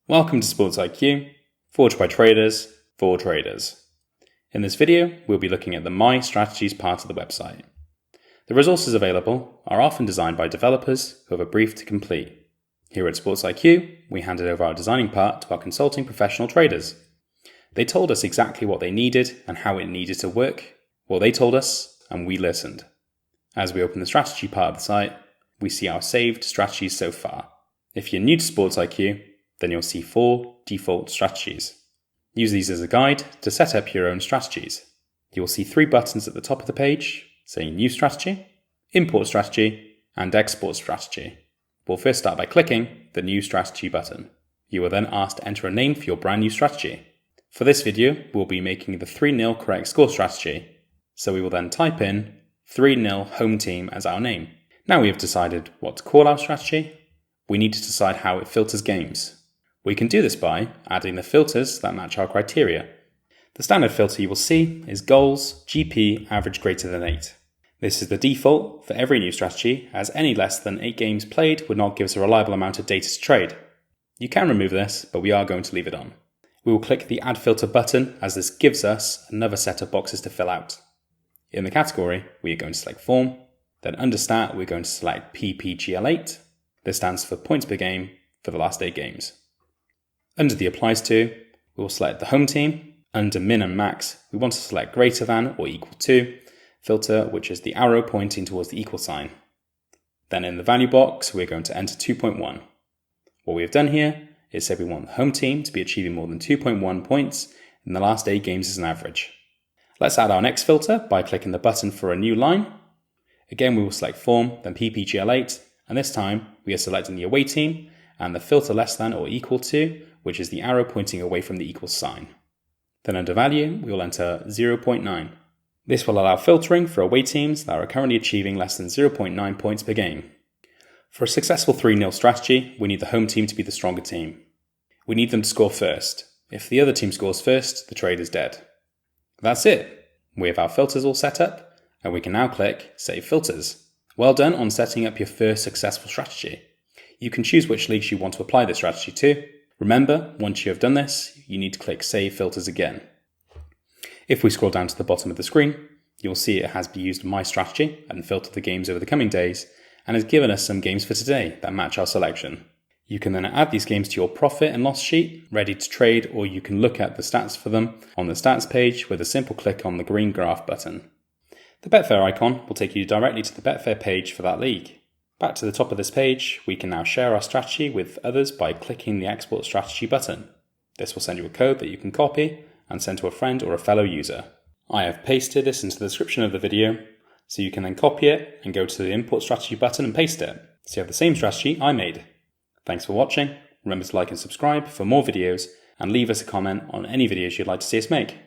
Welcome to Sports IQ, forged by traders for traders. In this video, we'll be looking at the My Strategies part of the website. The resources available are often designed by developers who have a brief to complete. Here at Sports IQ, we handed over our designing part to our consulting professional traders. They told us exactly what they needed and how it needed to work. Well, they told us, and we listened. As we open the strategy part of the site, we see our saved strategies so far. If you're new to Sports IQ, then you'll see 4 default strategies. Use these as a guide to set up your own strategies. You will see 3 buttons at the top of the page saying New Strategy, Import Strategy, and Export Strategy. We'll first start by clicking the New Strategy button. You will then asked to enter a name for your brand new strategy. For this video, we'll be making the 3-0 correct score strategy, so we will then type in 3-0 Home Team as our name. Now we have decided what to call our strategy, we need to decide how it filters games. We can do this by adding the filters that match our criteria. The standard filter you will see is Goals, GP, Average greater than 8. This is the default for every new strategy, as any less than 8 games played would not give us a reliable amount of data to trade. You can remove this, but we are going to leave it on. We will click the Add Filter button, as this gives us another set of boxes to fill out. In the category, we are going to select Form, then under Stat we're going to select PPGL8. This stands for points per game for the last 8 games. Under the Applies To, we will select the Home Team. Under Min and Max, we want to select greater than or equal to filter, which is the arrow pointing towards the equal sign. Then in the value box, we're going to enter 2.1. What we have done here is say we want the Home Team to be achieving more than 2.1 points in the last 8 games as an average. Let's add our next filter by clicking the button for a new line. Again, we will select Form, then PPGL8, and this time we are selecting the Away Team and the filter less than or equal to, which is the arrow pointing away from the equal sign. Then under Value, we will enter 0.9. This will allow filtering for away teams that are currently achieving less than 0.9 points per game. For a successful 3-0 strategy, we need the home team to be the stronger team. We need them to score first. If the other team scores first, the trade is dead. That's it. We have our filters all set up, and we can now click Save Filters. Well done on setting up your first successful strategy. You can choose which leagues you want to apply this strategy to. Remember, once you have done this, you need to click Save Filters again. If we scroll down to the bottom of the screen, you'll see it has used My Strategy and filtered the games over the coming days, and has given us some games for today that match our selection. You can then add these games to your profit and loss sheet, ready to trade, or you can look at the stats for them on the stats page with a simple click on the green graph button. The Betfair icon will take you directly to the Betfair page for that league. Back to the top of this page, we can now share our strategy with others by clicking the Export Strategy button. This will send you a code that you can copy and send to a friend or a fellow user. I have pasted this into the description of the video, so you can then copy it and go to the Import Strategy button and paste it, so you have the same strategy I made. Thanks for watching, remember to like and subscribe for more videos, and leave us a comment on any videos you'd like to see us make.